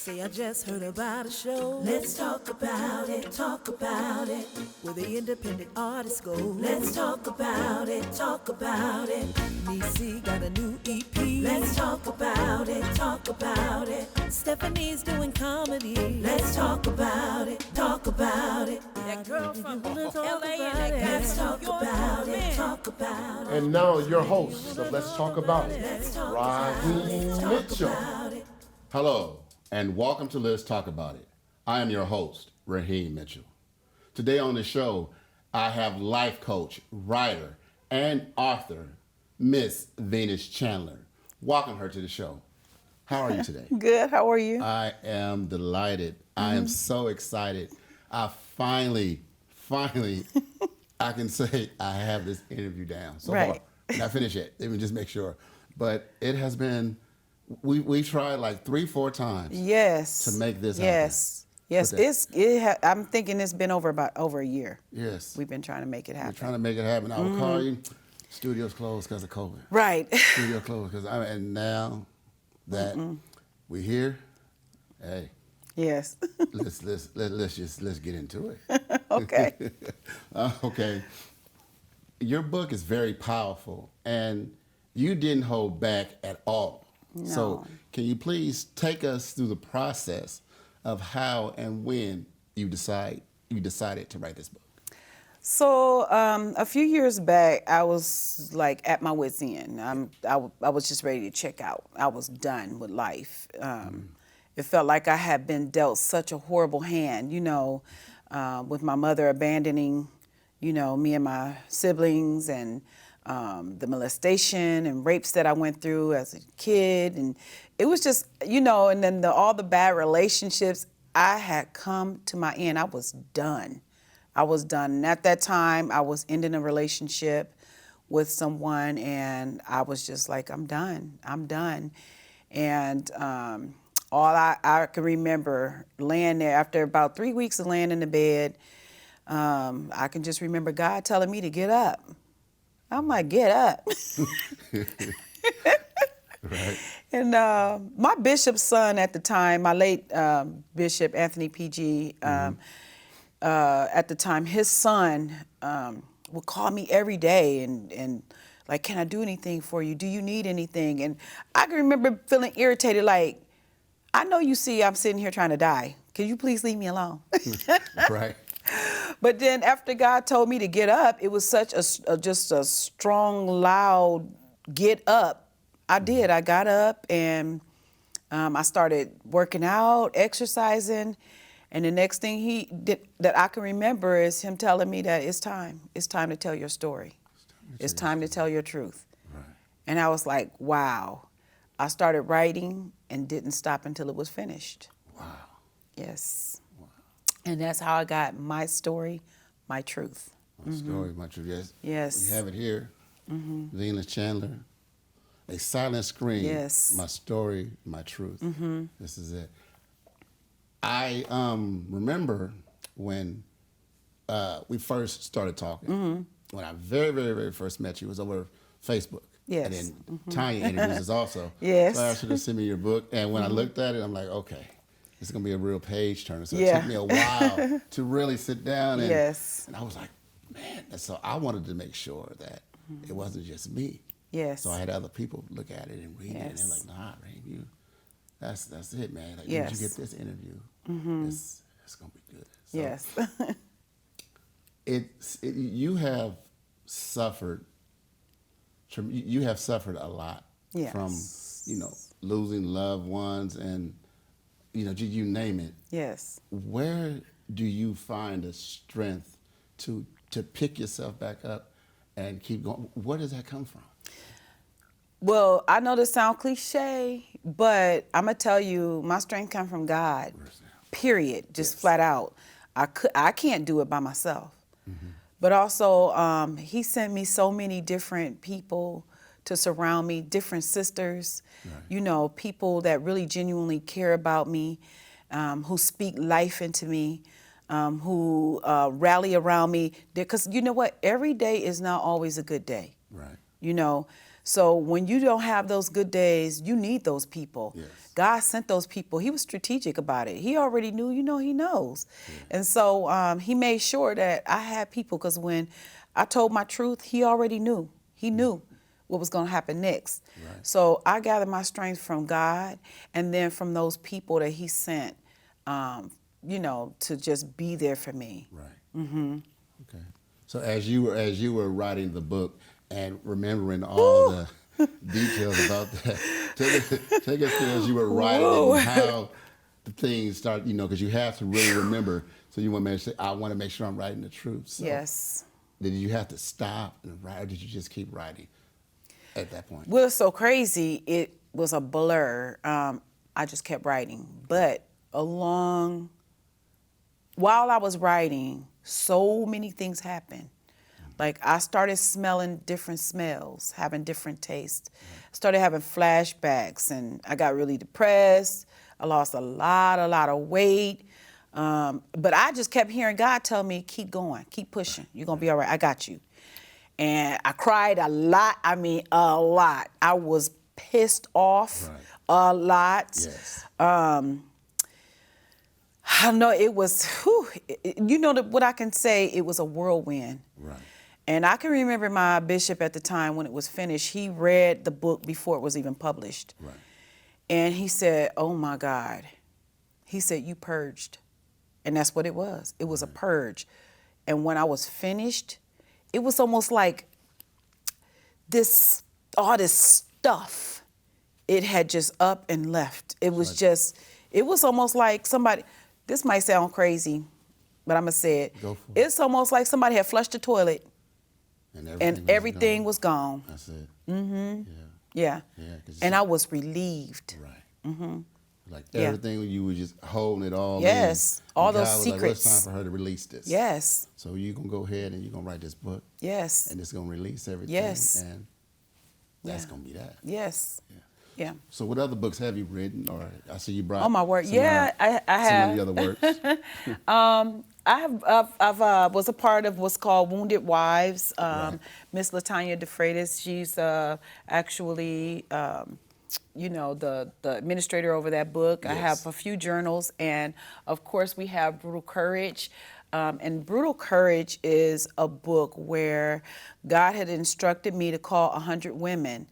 Say I just heard about a show. Let's talk about it, talk about it. Where the independent artists go. Let's talk about it, talk about it. Niecy got a new EP. Let's talk about it, talk about it. Stephanie's doing comedy. Let's talk about it, talk about it. That girl from LA and that guy Let's talk about it, talk about it. And now your host of Let's Talk About It, Raheem Mitchell. Hello, and welcome to Let's Talk About It. I am your host, Raheem Mitchell. Today on the show, I have life coach, writer, and author, Miss Venus Chandler. Welcome her to the show. How are you today? Good. How are you? I am delighted. I am so excited. I finally, I can say I have this interview down. So Right. far. Not finished yet. Let me just make sure. But it has been, we tried like 3-4 times. Yes. To make this yes. happen. Yes. I'm thinking it's been over a year. Yes. We've been trying to make it happen. We're trying to make it happen. I would call you. Studio's closed because of COVID. Right. Studio closed and now that we're here, hey. Yes. let's get into it. Okay. Okay. Your book is very powerful, and you didn't hold back at all. No. So, can you please take us through the process of how and when you decided to write this book? So a few years back, I was like at my wit's end. I was just ready to check out. I was done with life. It felt like I had been dealt such a horrible hand, with my mother abandoning, me and my siblings, and the molestation and rapes that I went through as a kid. And it was just, and then all the bad relationships. I had come to my end. I was done. And at that time, I was ending a relationship with someone, and I was just like, I'm done. And all I can remember laying there after about 3 weeks of laying in the bed, I can just remember God telling me to get up. I'm like, get up. Right. And my bishop's son at the time, my late Bishop Anthony P.G., at the time, his son would call me every day and like, can I do anything for you? Do you need anything? And I can remember feeling irritated, like, I know you see I'm sitting here trying to die. Can you please leave me alone? Right. But then after God told me to get up, it was such just a strong, loud get up. I did. I got up and I started working out, exercising. And the next thing he did that I can remember is him telling me that it's time. It's time to tell your story. It's time to tell your truth. Right. And I was like, wow. I started writing and didn't stop until it was finished. Wow. Yes. Wow. And that's how I got my story, my truth. My story, my truth. Yes. Yes. We have it here. Venus Chandler. A silent scream. Yes. My story, my truth. This is it. I remember when we first started talking. When I very, very, very first met you, it was over Facebook. Yes. And then Tanya introduced us also. Yes. So I asked her to send me your book. And when I looked at it, I'm like, okay, this is going to be a real page turner. So Yeah. it took me a while to really sit down. And, Yes. and I was like, man. And so I wanted to make sure that it wasn't just me. Yes. So I had other people look at it and read it. And they're like, nah, Raheem, that's it, man. Like, Yes. once you get this interview, it's going to be good. So Yes. you have suffered. You have suffered a lot Yes. from, losing loved ones and, you name it. Yes. Where do you find the strength to pick yourself back up and keep going? Where does that come from? Well, I know this sounds cliche, but I'm gonna tell you, my strength comes from God. Period. Just flat out. I can't do it by myself. But also, He sent me so many different people to surround me, different sisters, people that really genuinely care about me, who speak life into me, who rally around me. Because you know what? Every day is not always a good day. Right. So when you don't have those good days, you need those people. Yes. God sent those people. He was strategic about it. He already knew, he knows. And so he made sure that I had people, because when I told my truth, he already knew. He knew what was going to happen next. Right. So I gathered my strength from God, and then from those people that he sent, to just be there for me. Right. Mm-hmm. Okay. So as you were writing the book and remembering all the details about that, take us through as you were writing and how the things start. Because you have to really remember. So you want to say, I want to make sure I'm writing the truth. So Yes. Did you have to stop and write, or did you just keep writing at that point? Well, it's so crazy. It was a blur. I just kept writing. But while I was writing, so many things happened. Like I started smelling different smells, having different tastes. Started having flashbacks, and I got really depressed. I lost a lot of weight. But I just kept hearing God tell me, keep going, keep pushing. You're going to be all right. I got you. And I cried a lot. I mean, a lot. I was pissed off a lot. Yes. I know it was, what I can say, it was a whirlwind. Right. And I can remember my bishop at the time when it was finished, he read the book before it was even published. Right. And he said, oh my God. He said, you purged. And that's what it was. It was a purge. And when I was finished, it was almost like all this stuff, it had just up and left. It was it was almost like somebody, this might sound crazy, but I'm going to say it. Go for it. It's almost like somebody had flushed the toilet and everything was gone. That's it. Mm-hmm. Yeah. Yeah. Yeah. And I was relieved. Right. Mm-hmm. Like Yeah. everything, you were just holding it all in. Yes. All And those God was like, well, it's secrets. time for her to release this. Yes. So you're going to go ahead and you're going to write this book. Yes. And it's going to release everything. Yes. And that's Yeah. going to be that. Yes. Yeah. Yeah. So what other books have you written? Or I see you brought. Oh my word! some, Yeah, I have. Some of the other works. I've was a part of what's called Wounded Wives. Right. Miss Latanya DeFreitas, she's actually the administrator over that book. I have Yes. a few journals, and of course we have Brutal Courage. And Brutal Courage is a book where God had instructed me to call 100 women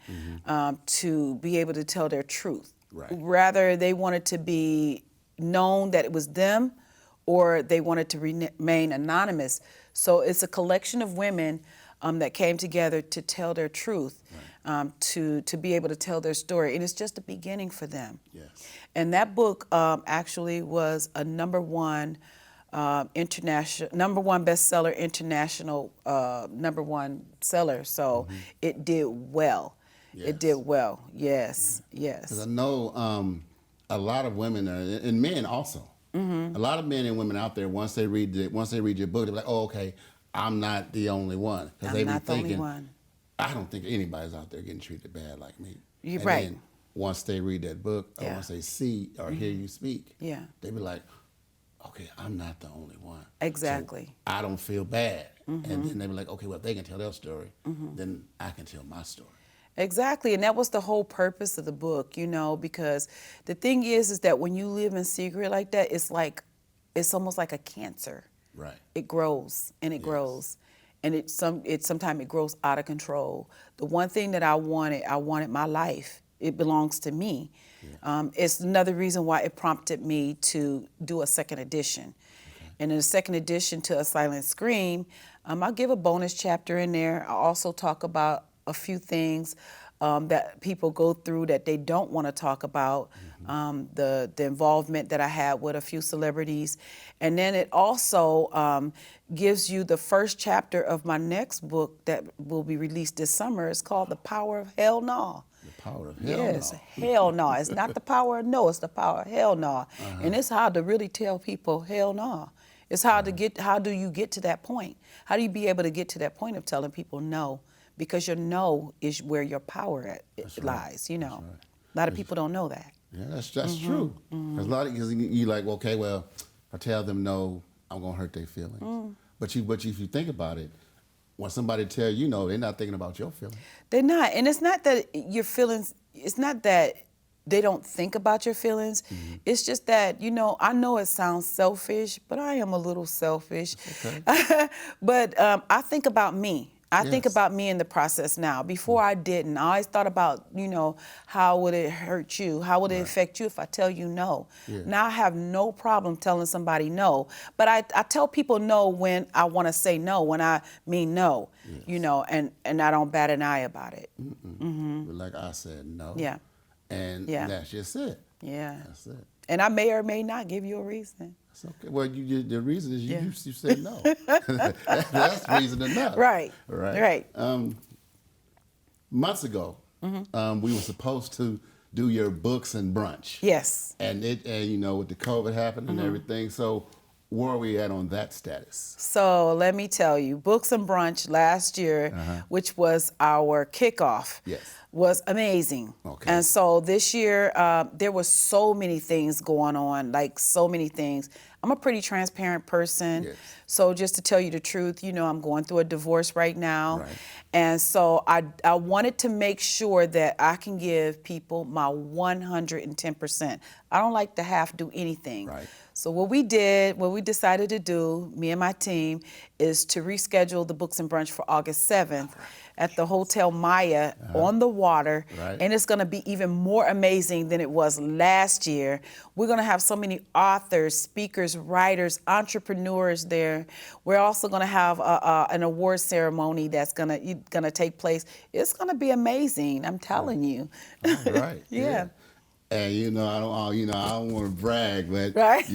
to be able to tell their truth. Right. Rather, they wanted to be known that it was them, or they wanted to remain anonymous. So it's a collection of women that came together to tell their truth, to be able to tell their story. And it's just a beginning for them. Yes. And that book actually was a number one bestseller, international number one seller. So it did well. Yes. It did well. Yes, yes. Because I know a lot of women and men also. A lot of men and women out there, once they read your book, they're like, "Oh, okay, I'm not the only one." Because they be not the only thinking, one. "I don't think anybody's out there getting treated bad like me." You're And right. then once they read that book, or Yeah. once they see or hear you speak, Yeah. they be like, "Okay, I'm not the only one." Exactly. So I don't feel bad. And then they be like, "Okay, well, if they can tell their story, then I can tell my story." Exactly, and that was the whole purpose of the book, because the thing is that when you live in secret like that, it's almost like a cancer. Right. It grows and it grows, and sometimes it grows out of control. The one thing that I wanted my life. It belongs to me. Yeah. It's another reason why it prompted me to do a second edition. Okay. And in the second edition to A Silent Scream, I'll give a bonus chapter in there. I also talk about a few things that people go through that they don't want to talk about, the involvement that I had with a few celebrities. And then it also gives you the first chapter of my next book that will be released this summer. It's called The Power of Hell No. The power of hell Yes, no. hell no. It's not the power of no, it's the power of hell no. And it's hard to really tell people hell no. It's hard to get, how do you get to that point? How do you be able to get to that point of telling people no? Because your no is where your power lies, A lot of people don't know that. Yeah, that's true. Because a lot of you like, okay, well, if I tell them no, I'm gonna hurt their feelings. But if you think about it, when somebody tell you no, they're not thinking about your feelings. They're not. And it's not that your feelings, it's not that they don't think about your feelings. It's just that, I know it sounds selfish, but I am a little selfish. Okay. But I think about me. I think Yes. about me in the process now. Before I didn't. I always thought about, how would it hurt you? How would it affect you if I tell you no? Yeah. Now I have no problem telling somebody no. But I tell people no when I want to say no, when I mean no, Yes. and I don't bat an eye about it. But like I said, no. Yeah. And Yeah. that's just it. Yeah. That's it. And I may or may not give you a reason. It's okay. Well, the reason is Yeah. you said no. That's reason enough. Right. Right. Months ago, Mm-hmm. we were supposed to do your books and brunch. Yes. And with the COVID happened Mm-hmm. and everything. So where are we at on that status? So let me tell you, Books and Brunch last year, which was our kickoff, Yes. was amazing. Okay. And so this year, there were so many things going on, like so many things. I'm a pretty transparent person. Yes. So just to tell you the truth, I'm going through a divorce right now. Right. And so I wanted to make sure that I can give people my 110%. I don't like to half do anything. Right. So what we decided to do, me and my team, is to reschedule the Books and Brunch for August 7th at the Hotel Maya on the water. Right. And it's going to be even more amazing than it was last year. We're going to have so many authors, speakers, writers, entrepreneurs there. We're also going to have an award ceremony that's going to take place. It's going to be amazing. I'm telling you. All right. Yeah. And I don't want to brag, but Right.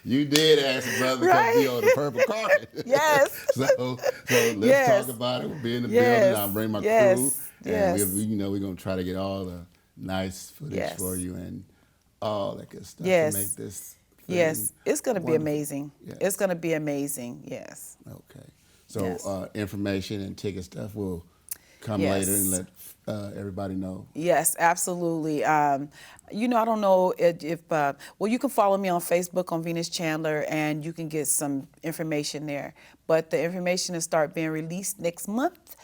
you did ask a brother to come be on the purple carpet. Yes. so let's Yes. talk about it. We'll be in the Yes. building. I'll bring my Yes. crew, Yes. and we're gonna try to get all the nice footage Yes. for you and all that good stuff Yes. to make this. thing Yes. It's going to be wonderful. amazing. Yes. It's going to be amazing. Yes. Okay. So Yes. information and ticket stuff will come Yes. later and let everybody know. Yes, absolutely. I don't know if you can follow me on Facebook on Venus Chandler, and you can get some information there. But the information will start being released next month,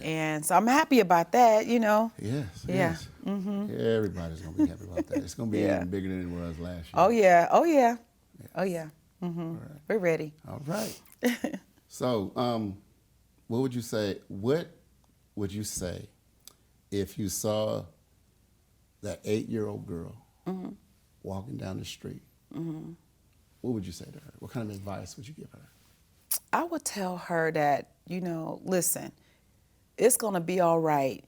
and so I'm happy about that. Yes. Yeah. Yes. Yeah, everybody's gonna be happy about that. It's gonna be Yeah. even bigger than it was last year. Oh yeah. Oh yeah. Oh yeah. All right. We're ready. All right. So, what would you say? What would you say if you saw that 8-year-old girl walking down the street? What would you say to her? What kind of advice would you give her? I would tell her that, listen, it's going to be all right.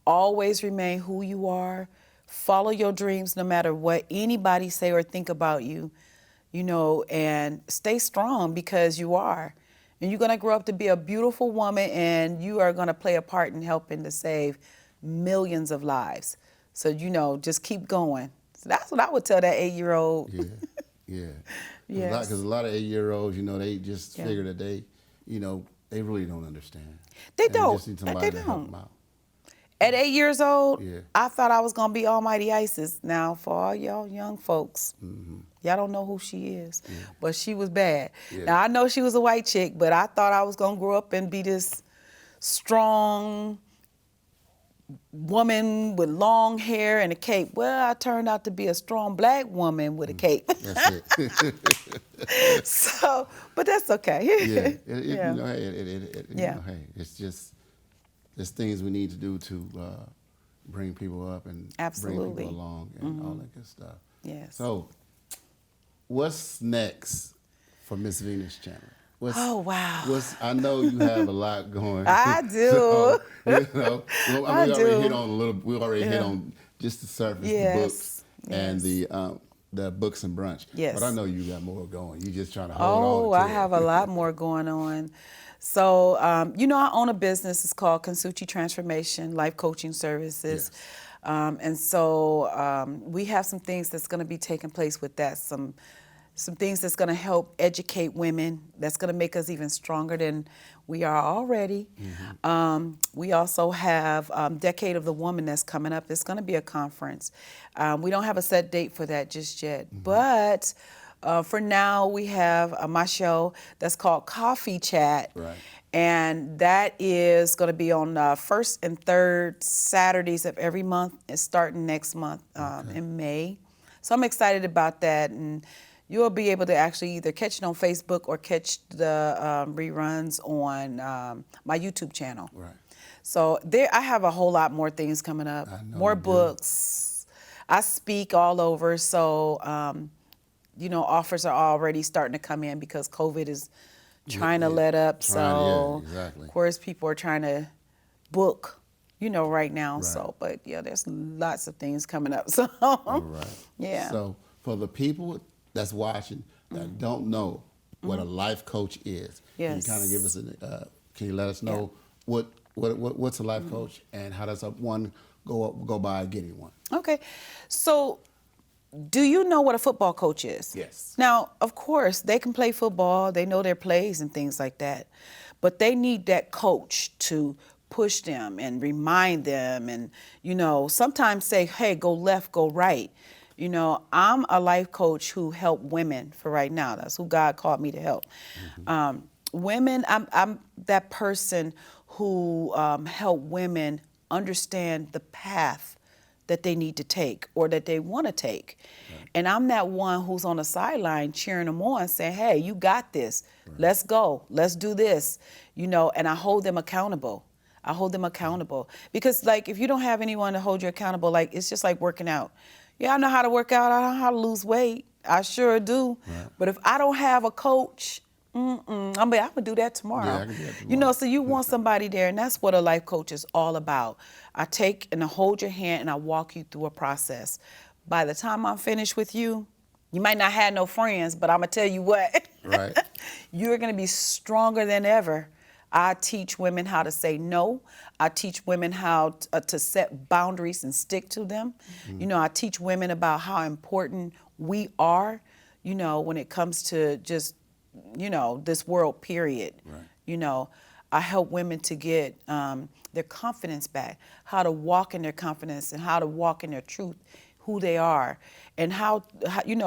Always remain who you are. Follow your dreams no matter what anybody say or think about you, and stay strong because you are. And you're going to grow up to be a beautiful woman, and you are going to play a part in helping to save millions of lives. So, just keep going. So that's what I would tell that 8-year-old. Yeah. Yes. Because a lot of 8-year-olds, they just figure that they really don't understand. They And don't. just need somebody They to help don't. them out. At 8 years old, Yeah. I thought I was gonna be Almighty Isis. Now, for all y'all young folks, y'all don't know who she is, but she was bad. Yeah. Now I know she was a white chick, but I thought I was gonna grow up and be this strong woman with long hair and a cape. Well, I turned out to be a strong black woman with a cape. That's it. So, but that's okay. Yeah. Yeah. Hey, it's just there's things we need to do to bring people up and bring Absolutely. people along and all that good stuff. Yes. So, what's next for Miss Venus Chandler? Oh, wow. I know you have a lot going. I do. So, I we already do. hit on a little. We already hit on just the surface, Yes. the books and Yes. the books and brunch. Yes. But I know you got more going. You just trying to hold on. Oh, I have a lot more going on. So, I own a business. It's called Kansuchi Transformation Life Coaching Services. Yes. And so we have some things that's going to be taking place with that. Some things that's going to help educate women. That's going to make us even stronger than we are already. We also have Decade of the Woman that's coming up. It's going to be a conference. We don't have a set date for that just yet, but for now we have my show that's called Coffee Chat. Right. And that is going to be on first and third Saturdays of every month. It's starting next month in May. So I'm excited about that. And you'll be able to actually either catch it on Facebook or catch the reruns on my YouTube channel. Right. So there, I have a whole lot more things coming up, more books. I speak all over. So, offers are already starting to come in because COVID is trying to let up. So, exactly. Of course, people are trying to book, right now. Right. So, but yeah, there's lots of things coming up. So, Right. yeah. So for the people that's watching that don't know what a life coach is, can you kind of give us can you let us know what's a life coach and how does one go by getting one? Okay. So, do you know what a football coach is? Yes. Now, of course, they can play football. They know their plays and things like that. But they need that coach to push them and remind them and, sometimes say, hey, go left, go right. I'm a life coach who help women for right now. That's who God called me to help. Women, I'm that person who help women understand the path that they need to take or that they want to take. Right. And I'm that one who's on the sideline cheering them on, saying, hey, you got this. Right. Let's go. Let's do this. And I hold them accountable. Because, if you don't have anyone to hold you accountable, it's just like working out. Yeah, I know how to work out. I know how to lose weight. I sure do. Right. But if I don't have a coach, I'm gonna do that tomorrow. Yeah, I can do that tomorrow. So you want somebody there, and that's what a life coach is all about. I take and I hold your hand and I walk you through a process. By the time I'm finished with you, you might not have no friends, but I'm gonna tell you what. Right. You're gonna be stronger than ever. I teach women how to say no. I teach women how to set boundaries and stick to them. I teach women about how important we are, when it comes to just this world, period. Right. I help women to get their confidence back, how to walk in their confidence and how to walk in their truth, who they are, and how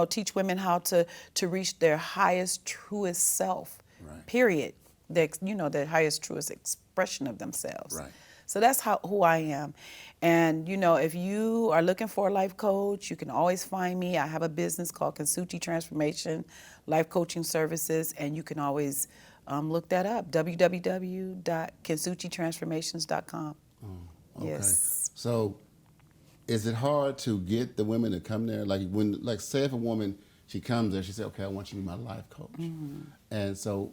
teach women how to reach their highest, truest self, right. Period. Their highest, truest expression of themselves. Right. So that's who I am. And, if you are looking for a life coach, you can always find me. I have a business called Kinsuchi Transformation Life Coaching Services, and you can always look that up, www.kinsuchitransformations.com. Okay. Yes. So is it hard to get the women to come there? Say if a woman, she comes there, she said, okay, I want you to be my life coach. Mm-hmm. And so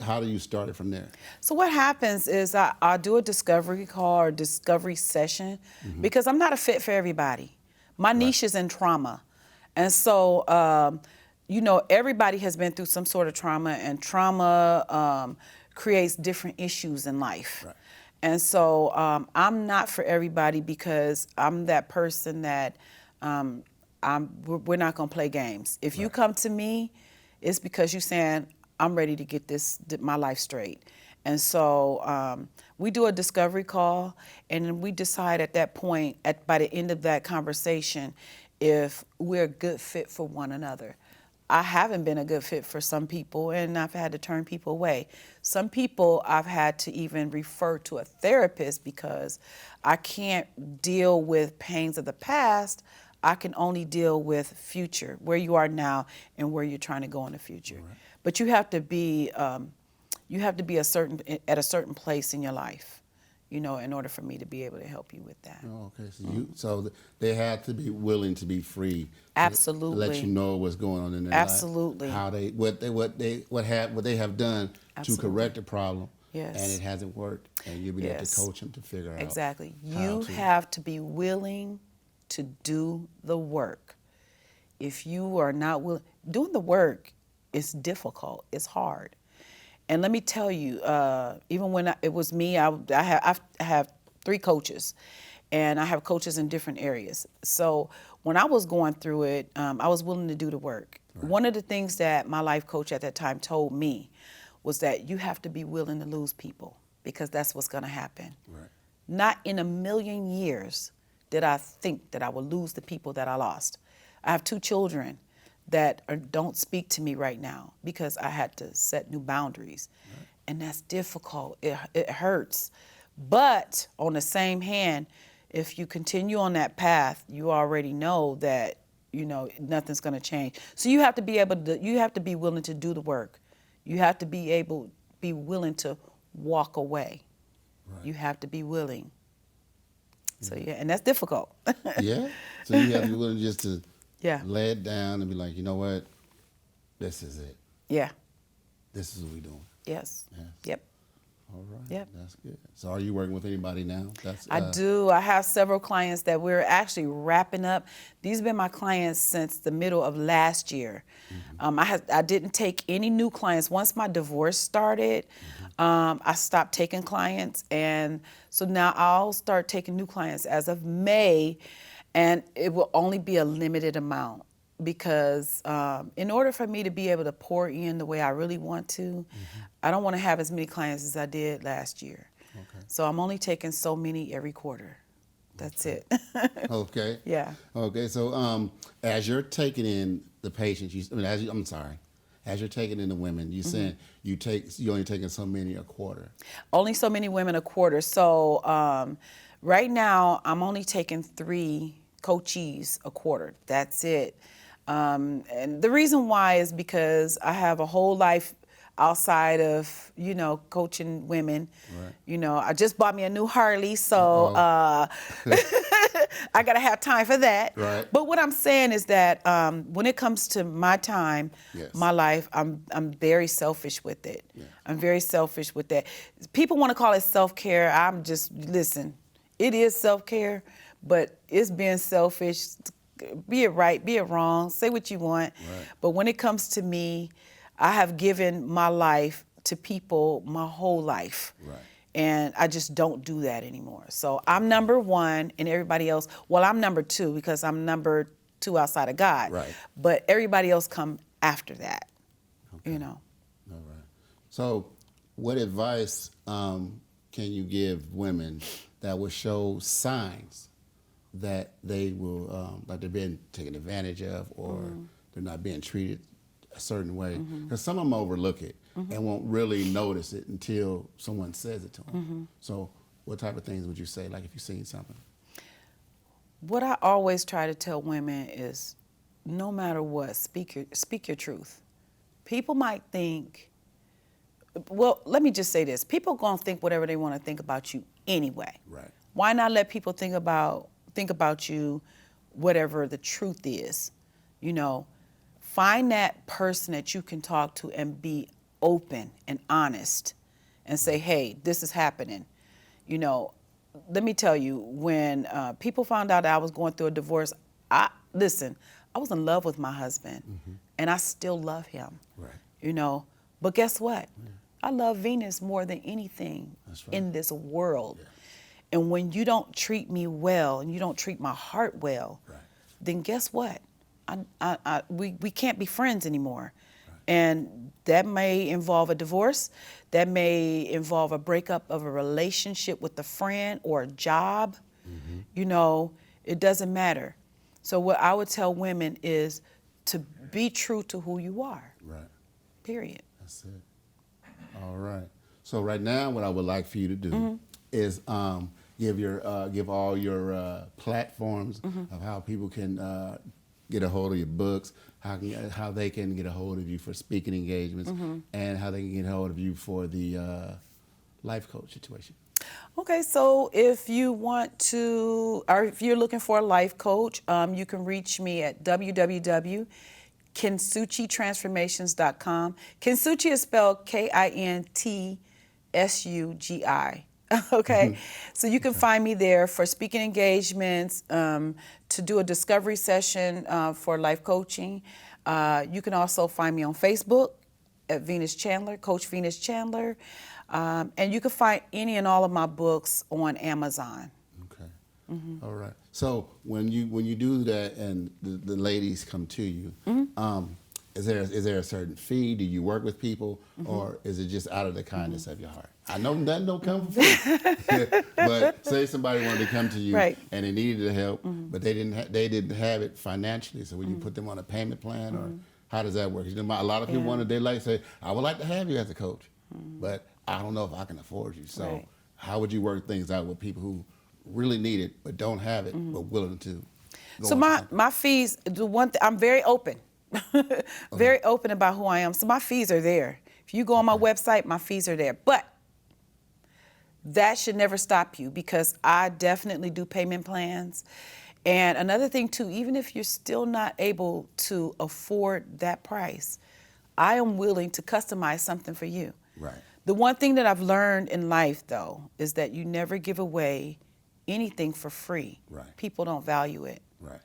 how do you start it from there? So what happens is I do a discovery call or discovery session because I'm not a fit for everybody. My niche is in trauma. And so, everybody has been through some sort of trauma, and trauma creates different issues in life. Right. And so I'm not for everybody because I'm that person that we're not going to play games. If you come to me, it's because you're saying, I'm ready to get my life straight. And so we do a discovery call, and then we decide at that point, by the end of that conversation, if we're a good fit for one another. I haven't been a good fit for some people, and I've had to turn people away. Some people I've had to even refer to a therapist because I can't deal with pains of the past. I can only deal with future, where you are now and where you're trying to go in the future. Right. But you have to be at a certain place in your life, in order for me to be able to help you with that. Oh, okay. So they have to be willing to be free. Absolutely. To let you know what's going on in their Absolutely. life. What they have done to correct the problem. Yes. And it hasn't worked, and you'll be there to coach them to figure out. Exactly. You have to be willing to do the work. If you are not willing, doing the work is difficult. It's hard. And let me tell you, even when it was me, I have 3 coaches, and I have coaches in different areas. So when I was going through it, I was willing to do the work. Right. One of the things that my life coach at that time told me was that you have to be willing to lose people, because that's what's going to happen. Right. Not in a million years did I think that I would lose the people that I lost. I have 2 children that don't speak to me right now because I had to set new boundaries. Right. And that's difficult. It hurts. But on the same hand, if you continue on that path, you already know that, nothing's going to change. So you have to be willing to do the work. You have to be willing to walk away. Right. You have to be willing. So yeah, and that's difficult. Yeah. So you have to be willing just to Yeah. lay it down and be like, you know what? This is it. Yeah. This is what we're doing. Yes. Yes. Yep. All right. Yep. That's good. So are you working with anybody now? I do. I have several clients that we're actually wrapping up. These have been my clients since the middle of last year. I didn't take any new clients. Once my divorce started, I stopped taking clients. And so now I'll start taking new clients as of May, and it will only be a limited amount. Because in order for me to be able to pour in the way I really want to, I don't want to have as many clients as I did last year. Okay. So I'm only taking so many every quarter. That's it. Okay. Yeah. Okay. So as you're taking in the patients, as you're taking in the women, you're saying you're only taking so many a quarter. Only so many women a quarter. So right now I'm only taking 3 coachees a quarter. That's it. And the reason why is because I have a whole life outside of, coaching women. Right. I just bought me a new Harley, so I got to have time for that. Right. But what I'm saying is that when it comes to my time, Yes. my life, I'm very selfish with it. Yeah. I'm very selfish with that. People want to call it self-care. Listen, it is self-care, but it's being selfish. Be it right, be it wrong, say what you want. Right. But when it comes to me, I have given my life to people my whole life. Right. And I just don't do that anymore. So I'm number 1 and everybody else, I'm number 2 because I'm number 2 outside of God. Right. But everybody else come after that, Okay. All right. So what advice can you give women that will show signs that they will, like they're being taken advantage of, or they're not being treated a certain way? Because some of them overlook it and won't really notice it until someone says it to them. So what type of things would you say, like if you've seen something? What I always try to tell women is, no matter what, speak your truth. People might think, let me just say this. People are going to think whatever they want to think about you anyway. Right. Why not let people think about you whatever the truth is? Find that person that you can talk to and be open and honest and say, hey, this is happening. Let me tell you, when people found out that I was going through a divorce, I was in love with my husband and I still love him. Right. But guess what? Yeah. I love Venus more than anything in this world. Yeah. And when you don't treat me well and you don't treat my heart well, then guess what? We can't be friends anymore. Right. And that may involve a divorce. That may involve a breakup of a relationship with a friend or a job. It doesn't matter. So what I would tell women is to be true to who you are. Right. Period. That's it. All right. So right now, what I would like for you to do is give all your platforms of how people can get a hold of your books, how they can get a hold of you for speaking engagements, and how they can get a hold of you for the life coach situation. Okay, so if you want to, or if you're looking for a life coach, you can reach me at www.kinsuchitransformations.com. Kinsuchi is spelled Kintsugi. Okay, so you can find me there for speaking engagements, to do a discovery session for life coaching. You can also find me on Facebook at Venus Chandler, Coach Venus Chandler. And you can find any and all of my books on Amazon. Okay. All right. So when you do that and the ladies come to you, is there a certain fee? Do you work with people, or is it just out of the kindness of your heart? I know nothing don't come for free, but say somebody wanted to come to you and they needed the help, but they didn't have it financially. So would you put them on a payment plan, or how does that work? A lot of people say, I would like to have you as a coach, but I don't know if I can afford you. So Right. how would you work things out with people who really need it but don't have it but willing to go So on? my fees, I'm very open, very open about who I am. So my fees are there. If you go on my website, my fees are there. But that should never stop you because I definitely do payment plans. And another thing too, even if you're still not able to afford that price, I am willing to customize something for you. Right. The one thing that I've learned in life though is that you never give away anything for free. Right. People don't value it. Right.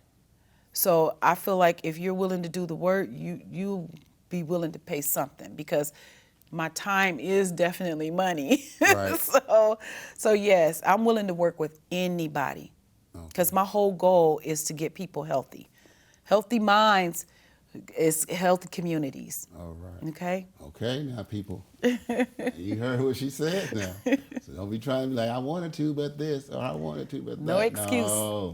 So I feel like if you're willing to do the work, you be willing to pay something because my time is definitely money. Right. So yes, I'm willing to work with anybody because my whole goal is to get people healthy. Healthy minds is healthy communities. All right. Okay? Okay, now people, you heard what she said now. So don't be trying to be like, I wanted to, but this, or I wanted to, but that. No excuse. No.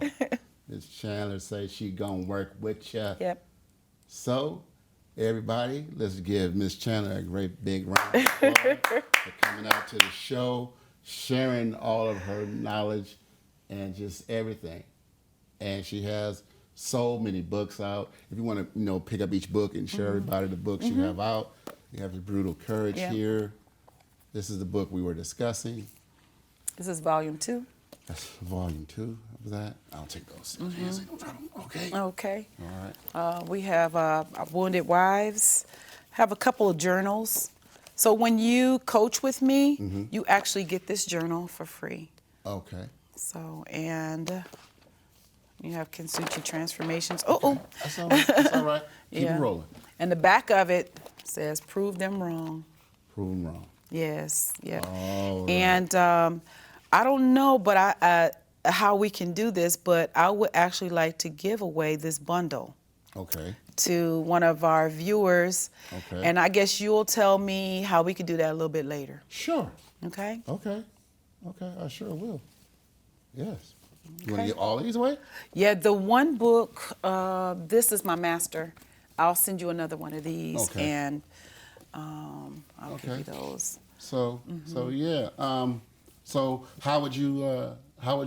Ms. Chandler say she gonna work with you. Yep. So, everybody, let's give Ms. Chandler a great big round of applause for coming out to the show, sharing all of her knowledge and just everything. And she has so many books out. If you want to, pick up each book and share everybody the books you have out, you have the Brutal Courage here. This is the book we were discussing. This is volume 2. That's volume 2 of that. I'll take those. Okay. Okay. All right. We have Wounded Wives, have a couple of journals. So when you coach with me, you actually get this journal for free. Okay. So, and you have Kintsugi Transformations. That's all right. That's all right. Keep Yeah. it rolling. And the back of it says, prove them wrong. Prove them wrong. Yes, yeah. All right. And I don't know, but I how we can do this, but I would actually like to give away this bundle Okay. to one of our viewers. Okay. And I guess you'll tell me how we could do that a little bit later. Sure. Okay? Okay. Okay. I sure will. Yes. You want Okay. to get all these away? Yeah, the one book, this is my master. I'll send you another one of these, Okay. and I'll give Okay. you those. So yeah. So how would you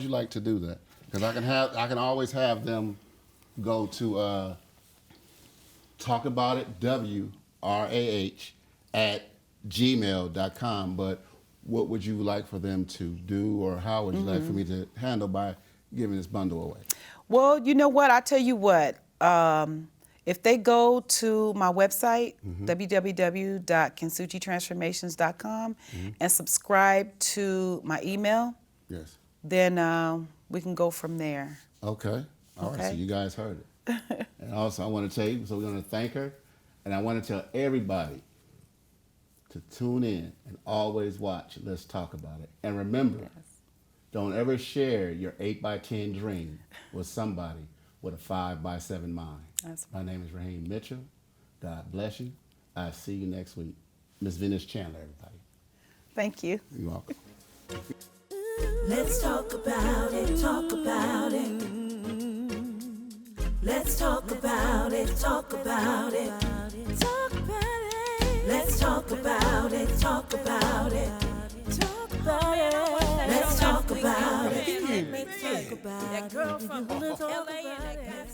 like to do that? Because I can always have them go to talk about it WRAH at gmail.com. But what would you like for them to do, or how would you like for me to handle by giving this bundle away? Well, you know what? I tell you what. If they go to my website, www.kintsugitransformations.com, and subscribe to my email, Yes. then we can go from there. Okay. All right. So Okay. you guys heard it. And also, I want to tell you, so we're going to thank her. And I want to tell everybody to tune in and always watch Let's Talk About It. And remember, don't ever share your 8x10 dream with somebody with a 5x7 mind. That's My name is Raheem Mitchell. God bless you. I'll see you next week. Miss Venus Chandler, everybody. Thank you. You're welcome. Let's talk about it, talk about it. Let's talk about it, talk about it. Talk about it. Let's talk about it, talk about it. Talk about it. Let's talk about it. That girl from LA and that